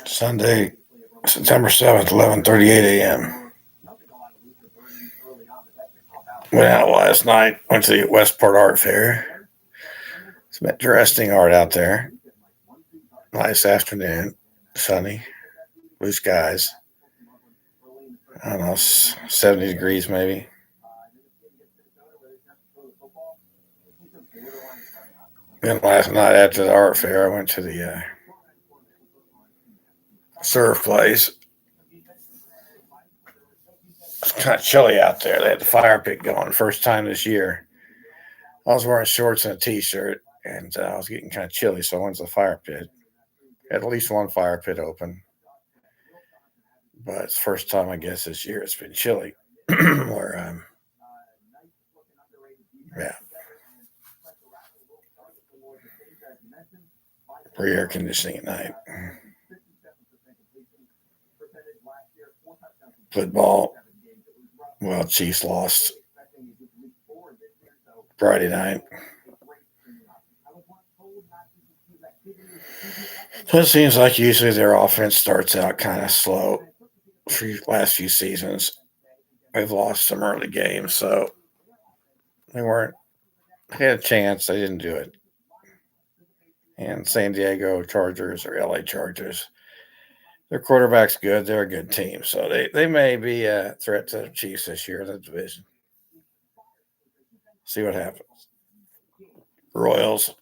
Sunday, September 7th, 11:38 a.m. Went out last night. Went to the Westport Art Fair. Some interesting art out there. Nice afternoon. Sunny. Blue skies. I don't know, 70 degrees maybe. Then last night after the art fair, I went to the surf place. It's kind of chilly out there. They had the fire pit going. First time this year. I was wearing shorts and a t-shirt, and I was getting kind of chilly, so I went to the fire pit. Had at least one fire pit open. But it's the first time, I guess, this year it's been chilly. Where yeah. Free air conditioning at night. Football. Well, Chiefs lost Friday night. So it seems like usually their offense starts out kind of slow for the last few seasons. They've lost some early games, so they had a chance. They didn't do it. And San Diego Chargers or LA Chargers, their quarterback's good. They're a good team, so they may be a threat to the Chiefs this year in the division. See what happens. Royals,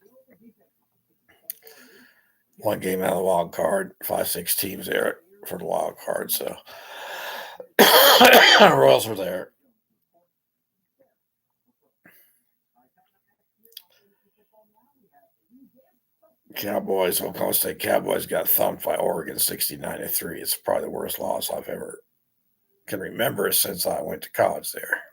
one game out of the wild card, 5-6 teams there for the wild card, so Royals were there. Cowboys, Oklahoma State Cowboys got thumped by Oregon 69-3. It's probably the worst loss I've ever can remember since I went to college there.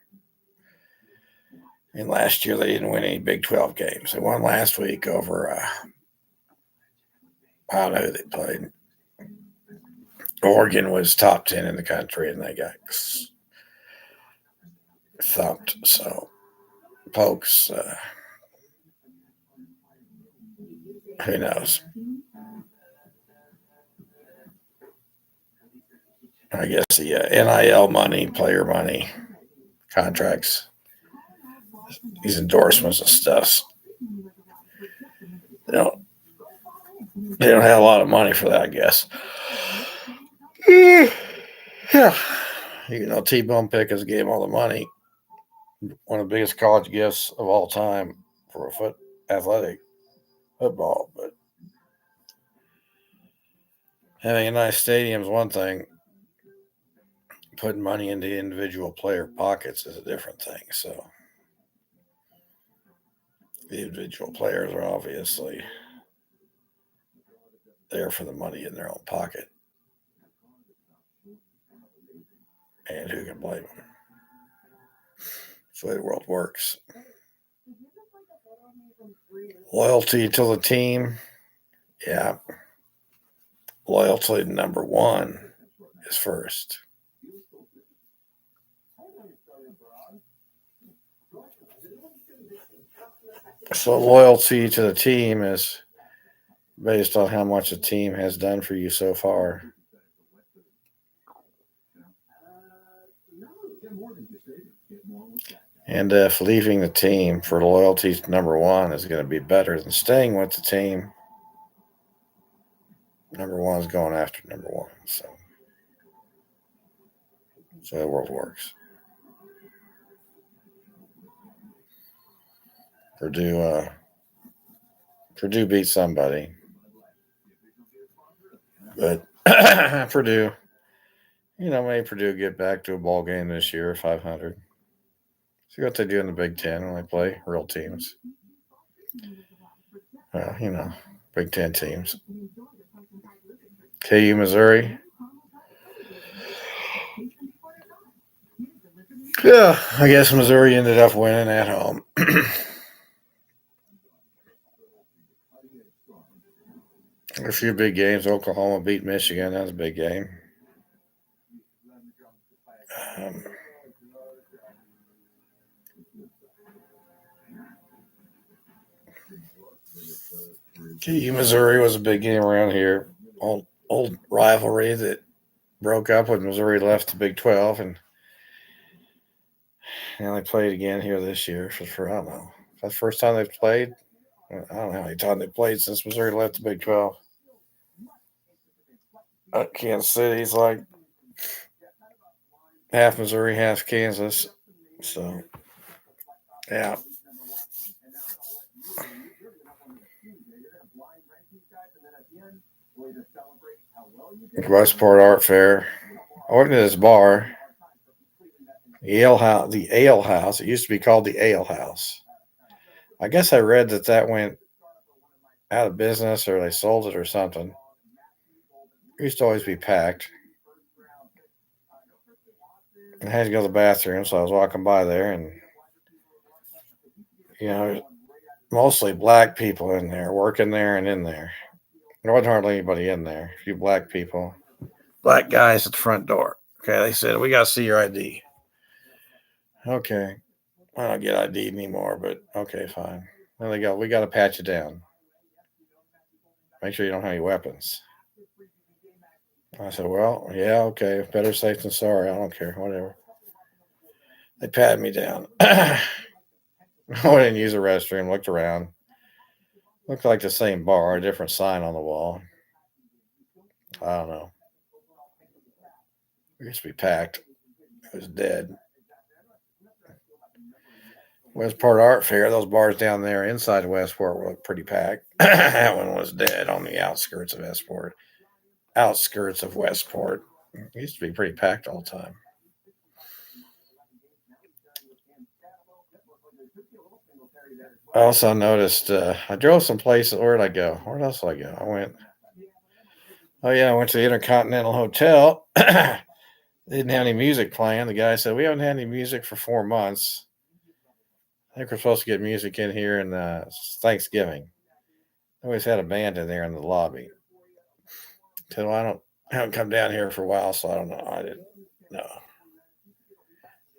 And last year they didn't win any Big 12 games. They won last week over I don't know who they played. Oregon was top 10 in the country, and they got thumped. So, Pokes, who knows? I guess the NIL money, player money, contracts, these endorsements and stuff. They don't have a lot of money for that, I guess. Yeah. T-Bone Pickens gave him all the money. One of the biggest college gifts of all time for athletic football. But having a nice stadium is one thing. Putting money into individual player pockets is a different thing. So the individual players are obviously there for the money in their own pocket. And who can blame them? That's the way the world works. Loyalty to the team. Yeah. Loyalty to number one is first. So loyalty to the team is based on how much the team has done for you so far. And if leaving the team for loyalty to number one is going to be better than staying with the team, number one is going after number one. So the world works. Purdue beat somebody. But Purdue, maybe Purdue get back to a ball game this year, 500. See what they do in the Big Ten when they play real teams. Big Ten teams. KU, Missouri. Yeah, I guess Missouri ended up winning at home. A few big games. Oklahoma beat Michigan. That was a big game. KU Missouri was a big game around here. Old rivalry that broke up when Missouri left the Big 12, and they played again here this year. For I don't know. That's the first time they've played. I don't know how many times they've played since Missouri left the Big 12. Kansas City's like half Missouri, half Kansas. So, yeah. Westport Art Fair. I went to this bar, the Ale House. It used to be called the Ale House. I guess I read that went out of business or they sold it or something. It used to always be packed. I had to go to the bathroom, so I was walking by there, and mostly black people in there, working there and in there. There wasn't hardly anybody in there. A few black people, black guys at the front door. Okay, they said, "We got to see your ID." Okay, I don't get ID anymore, but okay, fine. Then they go, "We got to pat you down. Make sure you don't have any weapons." I said, "Well, yeah, okay. Better safe than sorry. I don't care. Whatever." They patted me down. I went and used the restroom, looked around. Looked like the same bar, a different sign on the wall. I don't know. It used to be packed. It was dead. Westport Art Fair, those bars down there inside Westport were pretty packed. That one was dead on the outskirts of Westport. It used to be pretty packed all the time. I also noticed I drove some places. Where did I go? Where else did I go? I went to the Intercontinental Hotel. They didn't have any music playing. The guy said, "We haven't had any music for 4 months. I think we're supposed to get music in here in Thanksgiving." I always had a band in there in the lobby. So I haven't come down here for a while, so I don't know. I didn't know.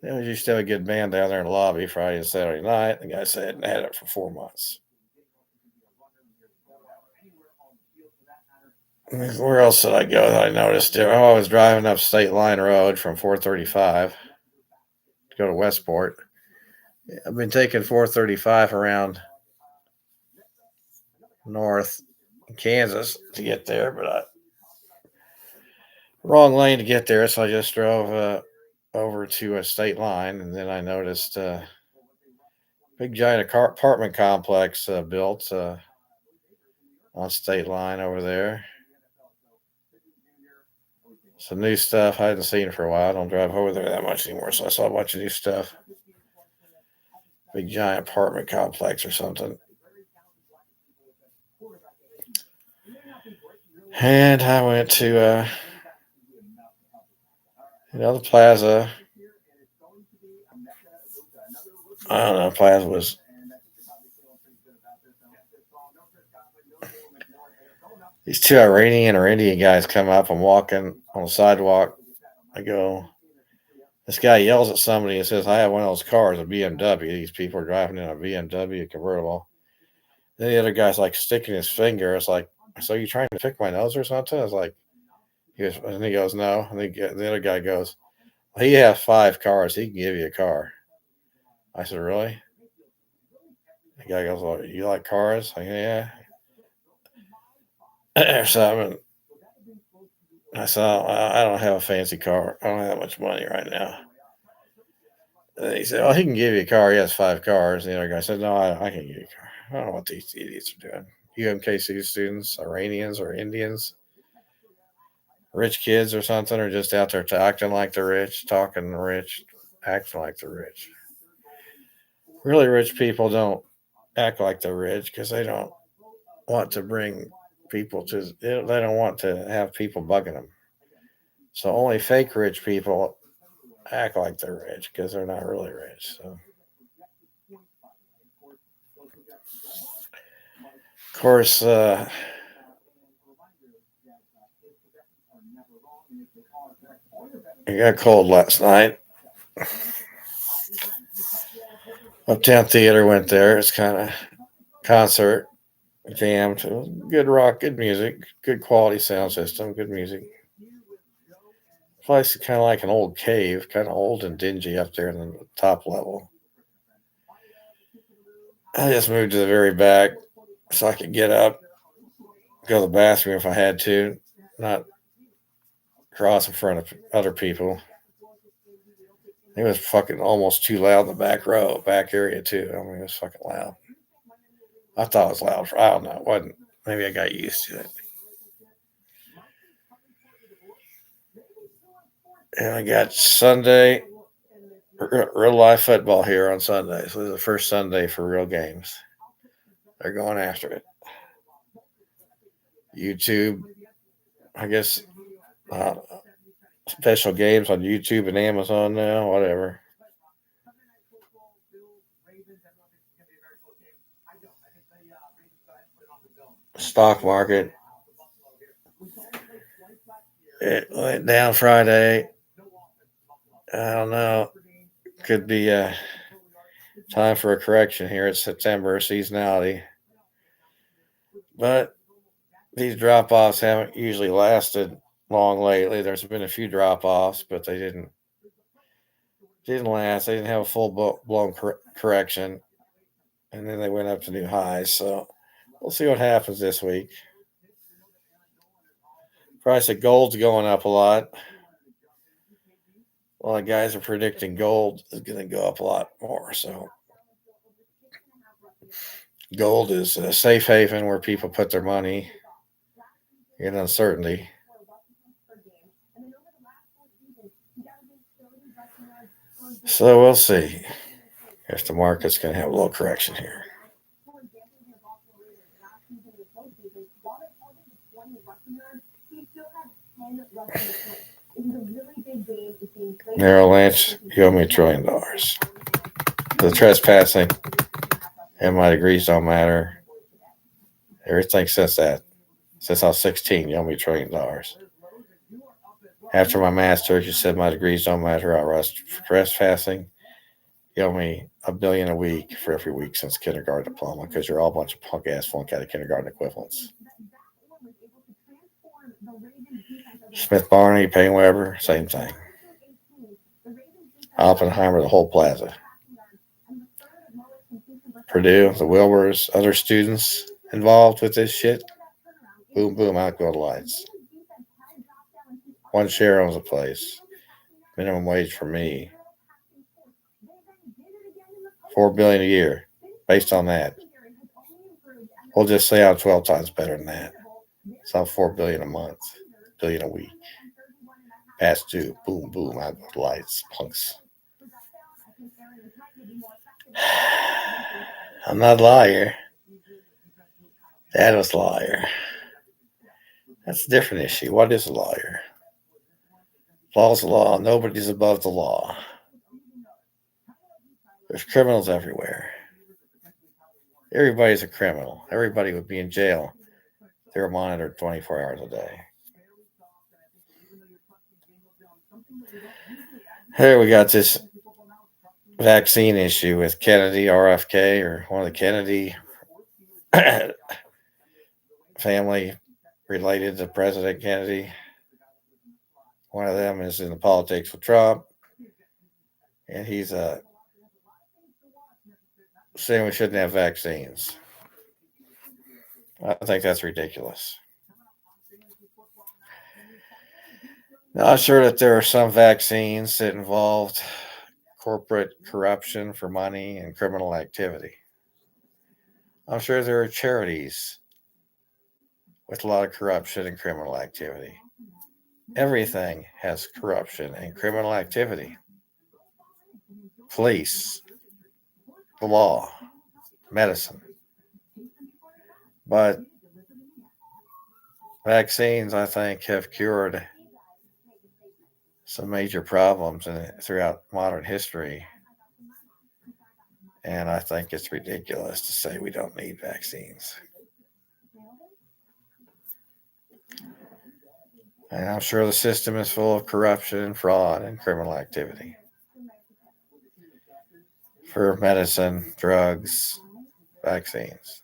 We used to have a good band down there in the lobby Friday and Saturday night. The guy said I had it for 4 months. Where else did I go that I noticed it? I was driving up State Line Road from 435 to go to Westport. I've been taking 435 around north Kansas to get there, but wrong lane to get there, so I just drove over to a State Line, and then I noticed a big giant apartment complex built on State Line over there. Some new stuff I hadn't seen for a while. I don't drive over there that much anymore, so I saw a bunch of new stuff. Big giant apartment complex or something. And I went to the plaza. I don't know, plaza was these two Iranian or Indian guys come up. I'm walking on the sidewalk. I go, this guy yells at somebody and says, "I have one of those cars, a BMW." These people are driving in a BMW convertible. Then the other guy's like sticking his finger. It's like, "So you trying to pick my nose or something?" I was like, he goes, "No." And the other guy goes, "He has 5 cars. He can give you a car." I said, "Really?" The guy goes, "Well, you like cars?" I go, "Yeah." So I said, "I don't have a fancy car. I don't have that much money right now." And he said, "Oh, he can give you a car. He has 5 cars." And the other guy said, "No, I can give you a car." I don't know what these idiots are doing. UMKC students, Iranians or Indians, rich kids or something, or just out there acting like they're rich, talking rich, acting like they're rich. Really rich people don't act like they're rich because they don't want to bring people they don't want to have people bugging them. So only fake rich people act like they're rich because they're not really rich. So, of course, it got cold last night. Uptown Theater went there. It's kind of concert, jammed. Good rock, good music, good quality sound system, good music. Place is kind of like an old cave, kind of old and dingy up there in the top level. I just moved to the very back so I could get up, go to the bathroom if I had to, not cross in front of other people. It was fucking almost too loud in the back row, back area too. I mean, it was fucking loud. I thought it was loud. I don't know. It wasn't. Maybe I got used to it. And I got Sunday, real life football here on Sunday. So this is the first Sunday for real games. They're going after it. YouTube, I guess, uh, special games on YouTube and Amazon now, whatever. Stock market. It went down Friday. I don't know. Could be time for a correction here. It's September, seasonality. But these drop offs haven't usually lasted long lately. There's been a few drop offs, but they didn't last. They didn't have a full blown correction, and then they went up to new highs. So we'll see what happens this week. Price of gold's going up a lot. A lot of guys are predicting gold is going to go up a lot more. So gold is a safe haven where people put their money in uncertainty. So we'll see if the market's going to have a little correction here. Merrill Lynch, you owe me $1 trillion. The trespassing and my degrees don't matter. Everything since I was 16, you owe me $1 trillion. After my master's, you said my degrees don't matter. I was trespassing. You owe me $1 billion a week for every week since kindergarten diploma because you're all a bunch of punk ass flunk out of kindergarten equivalents. Smith Barney, Payne Weber, same thing. Oppenheimer, the whole plaza. Purdue, the Wilburs, other students involved with this shit. Boom, boom, out go the lights. One share owns a place. Minimum wage for me. $4 billion a year, based on that. We'll just say I'm 12 times better than that. It's not $4 billion a month, $1 billion a week. Past due, boom, boom, out go the lights, punks. I'm not a liar. Dad was a liar. That's a different issue. What is a liar? Law's the law. Nobody's above the law. There's criminals everywhere. Everybody's a criminal. Everybody would be in jail. They were monitored 24 hours a day. Here we got this vaccine issue with Kennedy, RFK, or one of the Kennedy family related to President Kennedy. One of them is in the politics with Trump, and he's saying we shouldn't have vaccines. I think that's ridiculous. Now, I'm sure that there are some vaccines that involved corporate corruption for money and criminal activity. I'm sure there are charities with a lot of corruption and criminal activity. Everything has corruption and criminal activity. Police, the law, medicine. But vaccines, I think, have cured some major problems throughout modern history. And I think it's ridiculous to say we don't need vaccines. And I'm sure the system is full of corruption, fraud, and criminal activity. for medicine, drugs, vaccines.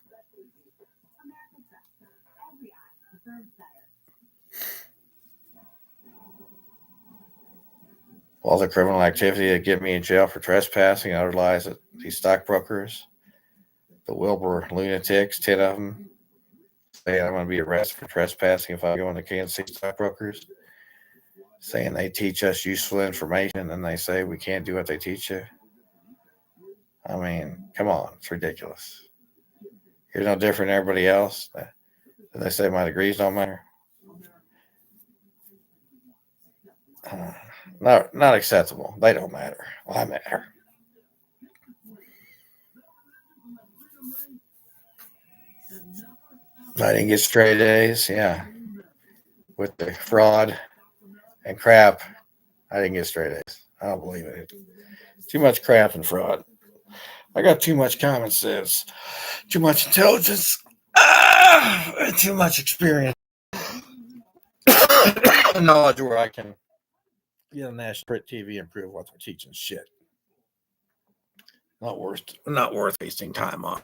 All the criminal activity that get me in jail for trespassing, I realize that these stockbrokers, the Wilbur lunatics, 10 of them, saying I'm going to be arrested for trespassing if I go into Kansas City stockbrokers, saying they teach us useful information and they say we can't do what they teach you. I mean, come on, it's ridiculous. You're no different than everybody else. They say my degrees don't matter. Not acceptable. They don't matter. I matter. I didn't get straight A's. Yeah. With the fraud and crap, I didn't get straight A's. I don't believe it. Too much crap and fraud. I got too much common sense, too much intelligence, and too much experience and knowledge where I can get on national print TV and prove what they're teaching shit. Not worth wasting time on.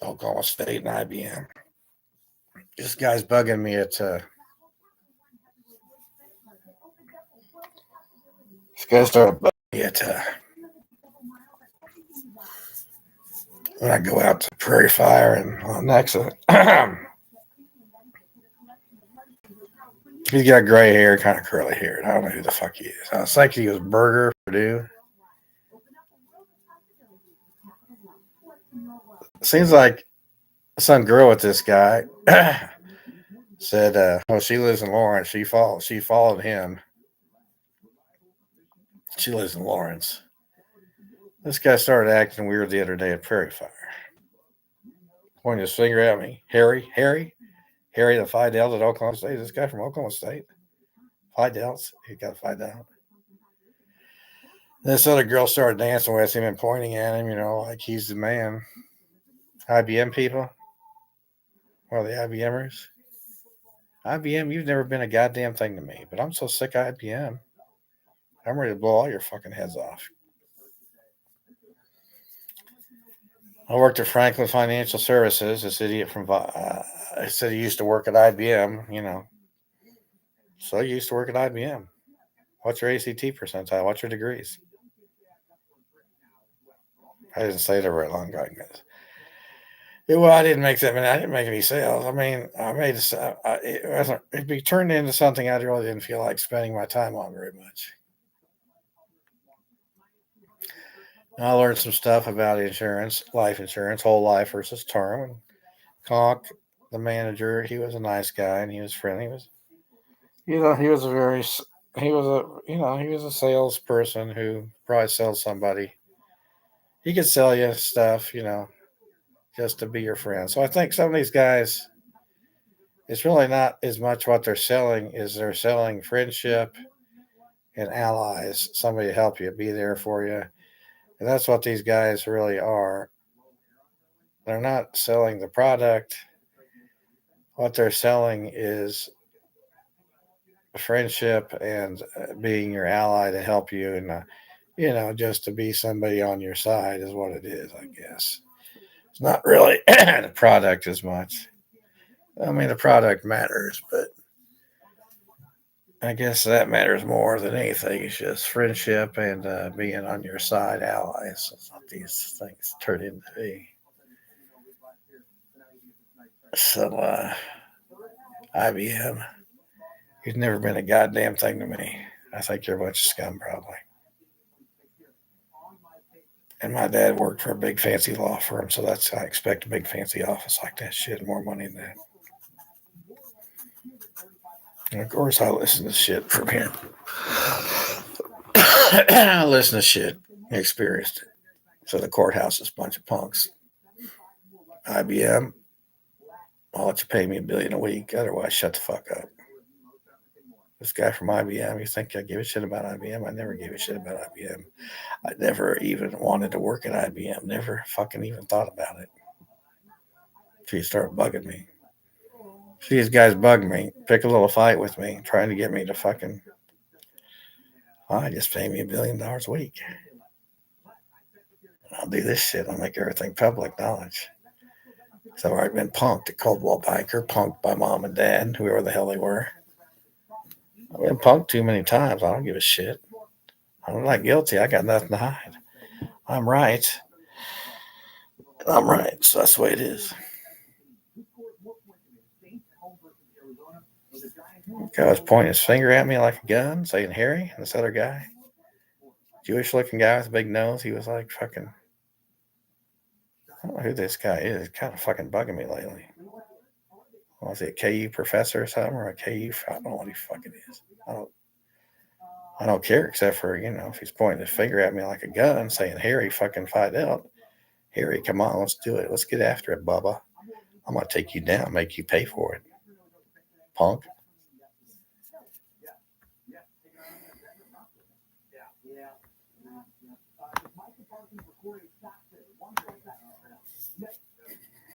Oklahoma State and IBM. This guy's bugging me at this guy started bugging me at when I go out to Prairie Fire and Nexa. He's got gray hair, kind of curly hair. I don't know who the fuck he is. I was thinking he was Burger Purdue. Seems like some girl with this guy said, "Oh, she lives in Lawrence. She followed him. She lives in Lawrence." This guy started acting weird the other day at Prairie Fire. Pointing his finger at me. Harry the Fidel at Oklahoma State. This guy from Oklahoma State. Fidel's. You got to find out. This other girl started dancing with him and pointing at him, like he's the man. IBM people. Or the IBMers. IBM, you've never been a goddamn thing to me, but I'm so sick of IBM. I'm ready to blow all your fucking heads off. I worked at Franklin Financial Services. This idiot from I said he used to work at IBM, So you used to work at IBM. What's your ACT percentile? What's your degrees? I didn't say they were long ago. Well, I didn't make that many. I didn't make any sales. I mean, I made it'd be turned into something I really didn't feel like spending my time on very much. I learned some stuff about insurance, life insurance, whole life versus term. And Conk, the manager, he was a nice guy and he was friendly. He was a salesperson who probably sells somebody. He could sell you stuff, just to be your friend. So I think some of these guys, it's really not as much what they're selling is they're selling friendship and allies, somebody to help you, be there for you. And that's what these guys really are. They're not selling the product. What they're selling is friendship and being your ally to help you and, just to be somebody on your side is what it is, I guess. It's not really the product as much. I mean, the product matters, but I guess that matters more than anything. It's just friendship and being on your side, allies. That's what these things turn into be. So, IBM, you've never been a goddamn thing to me. I think you're a bunch of scum, probably. And my dad worked for a big fancy law firm, so I expect a big fancy office like that shit, more money than that. And of course, I listen to shit from him. I listen to shit, experienced it. So the courthouse is a bunch of punks. IBM, I'll let you pay me $1 billion a week. Otherwise, shut the fuck up. This guy from IBM, you think I give a shit about IBM? I never gave a shit about IBM. I never even wanted to work at IBM. Never fucking even thought about it. Until you start bugging me. See, these guys bug me, pick a little fight with me, trying to get me to fucking, just pay me $1 billion a week. I'll do this shit. I'll make everything public knowledge. So I've been punked at Coldwell Banker, punked by mom and dad, whoever the hell they were. I've been punked too many times. I don't give a shit. I'm not guilty. I got nothing to hide. I'm right. I'm right. So that's the way it is. The guy was pointing his finger at me like a gun, saying Harry, and this other guy, Jewish looking guy with a big nose, he was like fucking, I don't know who this guy is. He's kind of fucking bugging me lately. Was he a KU professor or something, or a KU? I don't know what he fucking is. I don't care, except for, if he's pointing his finger at me like a gun, saying, Harry, fucking find out. Harry, come on, let's do it. Let's get after it, Bubba. I'm going to take you down, make you pay for it. Punk.